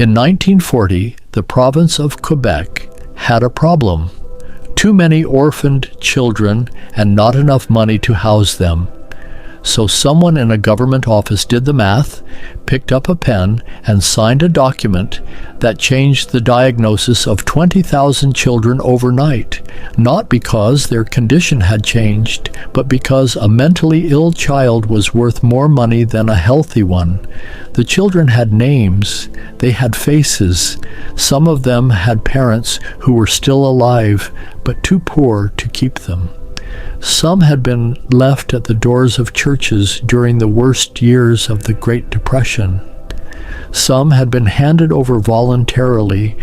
In 1940, the province of Quebec had a problem. Too many orphaned children and not enough money to house them. So someone in a government office did the math, picked up a pen, and signed a document that changed the diagnosis of 20,000 children overnight, not because their condition had changed, but because a mentally ill child was worth more money than a healthy one. The children had names, they had faces. Some of them had parents who were still alive, but too poor to keep them. Some had been left at the doors of churches during the worst years of the Great Depression. Some had been handed over voluntarily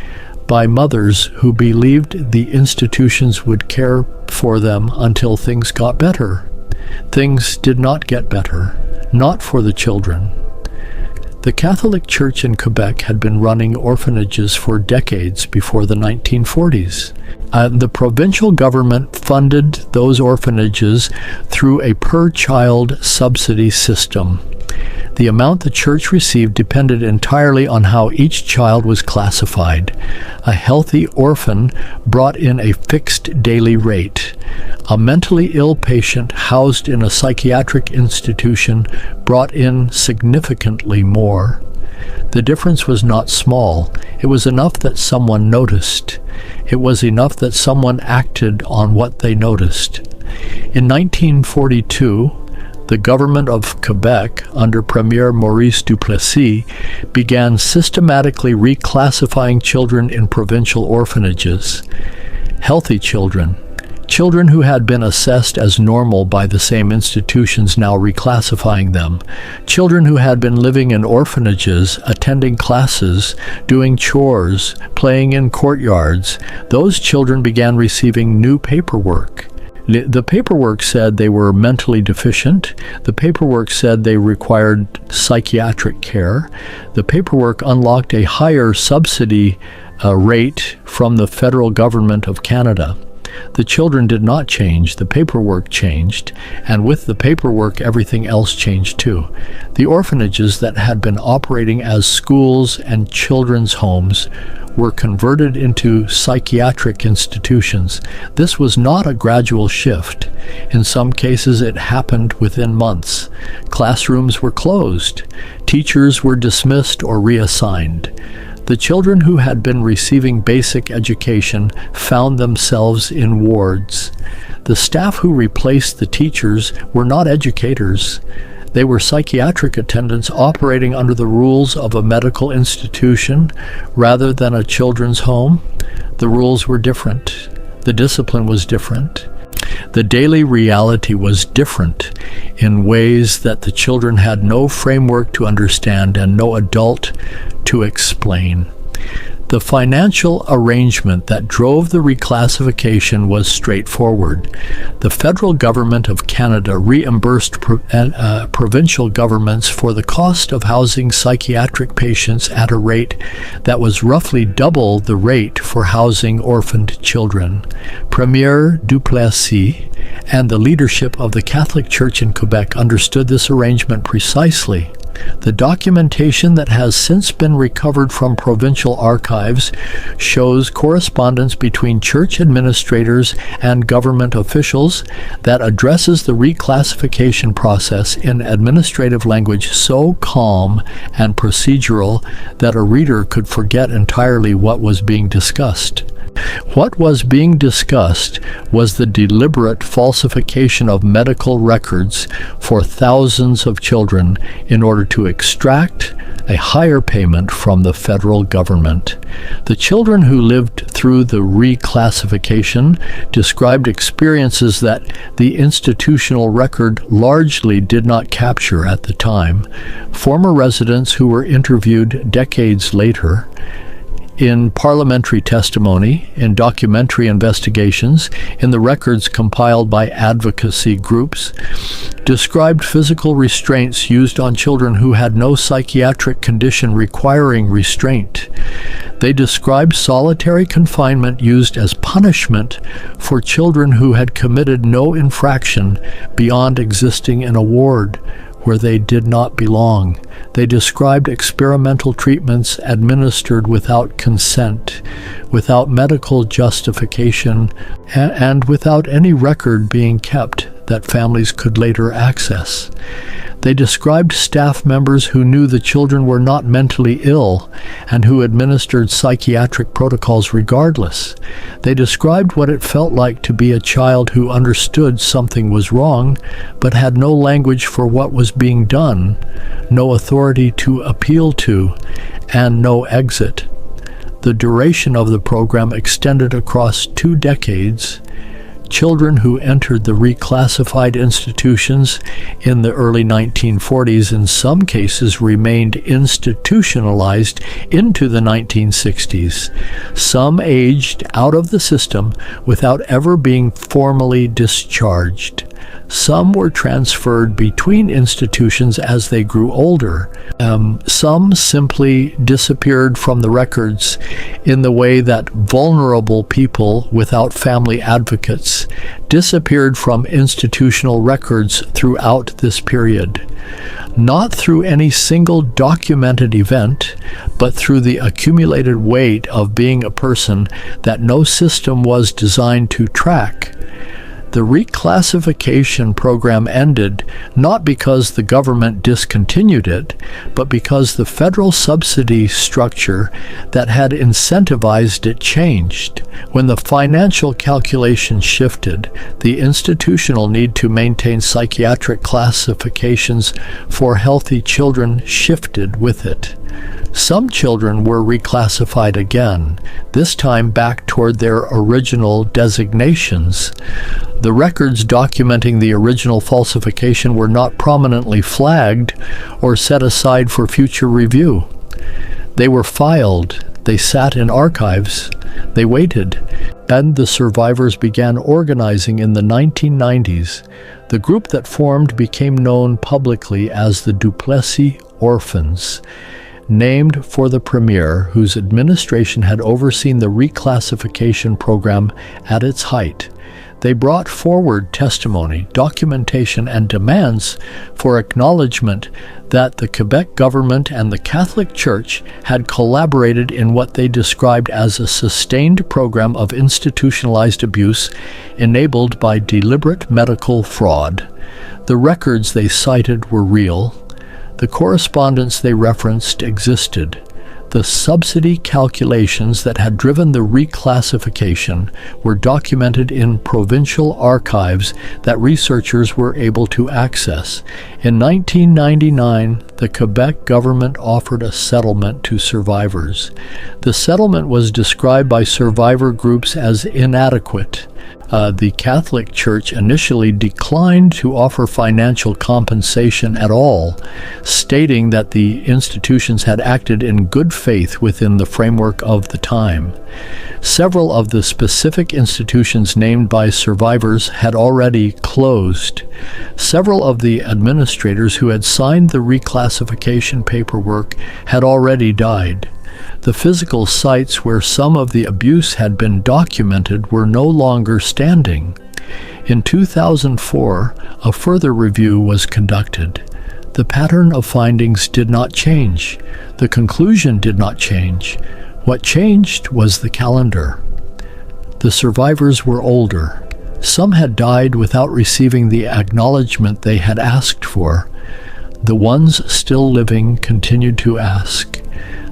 by mothers who believed the institutions would care for them until things got better. Things did not get better, not for the children. The Catholic Church in Quebec had been running orphanages for decades before the 1940s. The provincial government funded those orphanages through a per-child subsidy system. The amount the church received depended entirely on how each child was classified. A healthy orphan brought in a fixed daily rate. A mentally ill patient housed in a psychiatric institution brought in significantly more. The difference was not small. It was enough that someone noticed. It was enough that someone acted on what they noticed. In 1942, the government of Quebec, under Premier Maurice Duplessis, began systematically reclassifying children in provincial orphanages. Healthy children, children who had been assessed as normal by the same institutions now reclassifying them, children who had been living in orphanages, attending classes, doing chores, playing in courtyards, those children began receiving new paperwork. The paperwork said they were mentally deficient. The paperwork said they required psychiatric care. The paperwork unlocked a higher subsidy rate from the federal government of Canada. The children did not change, the paperwork changed, and with the paperwork everything else changed too. The orphanages that had been operating as schools and children's homes were converted into psychiatric institutions. This was not a gradual shift. In some cases it happened within months. Classrooms were closed. Teachers were dismissed or reassigned. The children who had been receiving basic education found themselves in wards. The staff who replaced the teachers were not educators. They were psychiatric attendants operating under the rules of a medical institution rather than a children's home. The rules were different. The discipline was different. The daily reality was different in ways that the children had no framework to understand and no adult to explain. The financial arrangement that drove the reclassification was straightforward. The federal government of Canada reimbursed provincial governments for the cost of housing psychiatric patients at a rate that was roughly double the rate for housing orphaned children. Premier Duplessis and the leadership of the Catholic Church in Quebec understood this arrangement precisely. The documentation that has since been recovered from provincial archives shows correspondence between church administrators and government officials that addresses the reclassification process in administrative language so calm and procedural that a reader could forget entirely what was being discussed. What was being discussed was the deliberate falsification of medical records for thousands of children in order to extract a higher payment from the federal government. The children who lived through the reclassification described experiences that the institutional record largely did not capture at the time. Former residents who were interviewed decades later in parliamentary testimony, in documentary investigations, in the records compiled by advocacy groups, described physical restraints used on children who had no psychiatric condition requiring restraint. They described solitary confinement used as punishment for children who had committed no infraction beyond existing in a ward, where they did not belong. They described experimental treatments administered without consent, without medical justification, and without any record being kept that families could later access. They described staff members who knew the children were not mentally ill and who administered psychiatric protocols regardless. They described what it felt like to be a child who understood something was wrong but had no language for what was being done, no authority to appeal to, and no exit. The duration of the program extended across 2 decades. Children who entered the reclassified institutions in the early 1940s in some cases remained institutionalized into the 1960s. Some aged out of the system without ever being formally discharged. Some were transferred between institutions as they grew older. Some simply disappeared from the records in the way that vulnerable people without family advocates disappeared from institutional records throughout this period. Not through any single documented event, but through the accumulated weight of being a person that no system was designed to track. The reclassification program ended not because the government discontinued it, but because the federal subsidy structure that had incentivized it changed. When the financial calculation shifted, the institutional need to maintain psychiatric classifications for healthy children shifted with it. Some children were reclassified again, this time back toward their original designations. The records documenting the original falsification were not prominently flagged or set aside for future review. They were filed, they sat in archives, they waited, and the survivors began organizing in the 1990s. The group that formed became known publicly as the Duplessis Orphans, named for the premier whose administration had overseen the reclassification program at its height. They brought forward testimony, documentation, and demands for acknowledgement that the Quebec government and the Catholic Church had collaborated in what they described as a sustained program of institutionalized abuse enabled by deliberate medical fraud. The records they cited were real. The correspondence they referenced existed. The subsidy calculations that had driven the reclassification were documented in provincial archives that researchers were able to access. In 1999, the Quebec government offered a settlement to survivors. The settlement was described by survivor groups as inadequate. The Catholic Church initially declined to offer financial compensation at all, stating that the institutions had acted in good faith within the framework of the time. Several of the specific institutions named by survivors had already closed. Several of the administrators who had signed the reclassification paperwork had already died. The physical sites where some of the abuse had been documented were no longer standing. In 2004, a further review was conducted. The pattern of findings did not change. The conclusion did not change. What changed was the calendar. The survivors were older. Some had died without receiving the acknowledgement they had asked for. The ones still living continued to ask.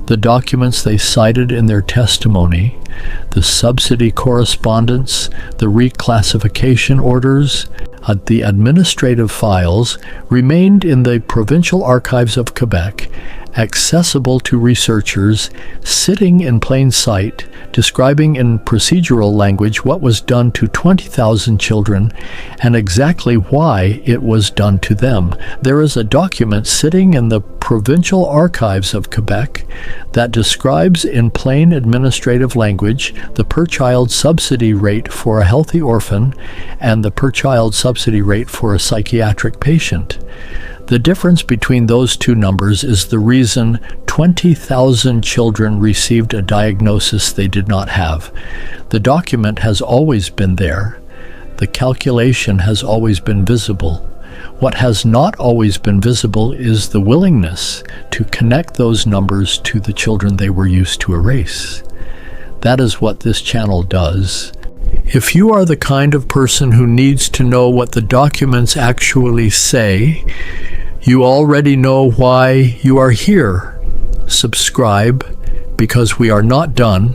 The documents they cited in their testimony, the subsidy correspondence, the reclassification orders, the administrative files remained in the provincial archives of Quebec, accessible to researchers, sitting in plain sight, describing in procedural language what was done to 20,000 children and exactly why it was done to them. There is a document sitting in the provincial archives of Quebec that describes in plain administrative language the per-child subsidy rate for a healthy orphan and the per-child subsidy rate for a psychiatric patient. The difference between those two numbers is the reason 20,000 children received a diagnosis they did not have. The document has always been there. The calculation has always been visible. What has not always been visible is the willingness to connect those numbers to the children they were used to erase. That is what this channel does. If you are the kind of person who needs to know what the documents actually say, you already know why you are here. Subscribe, because we are not done.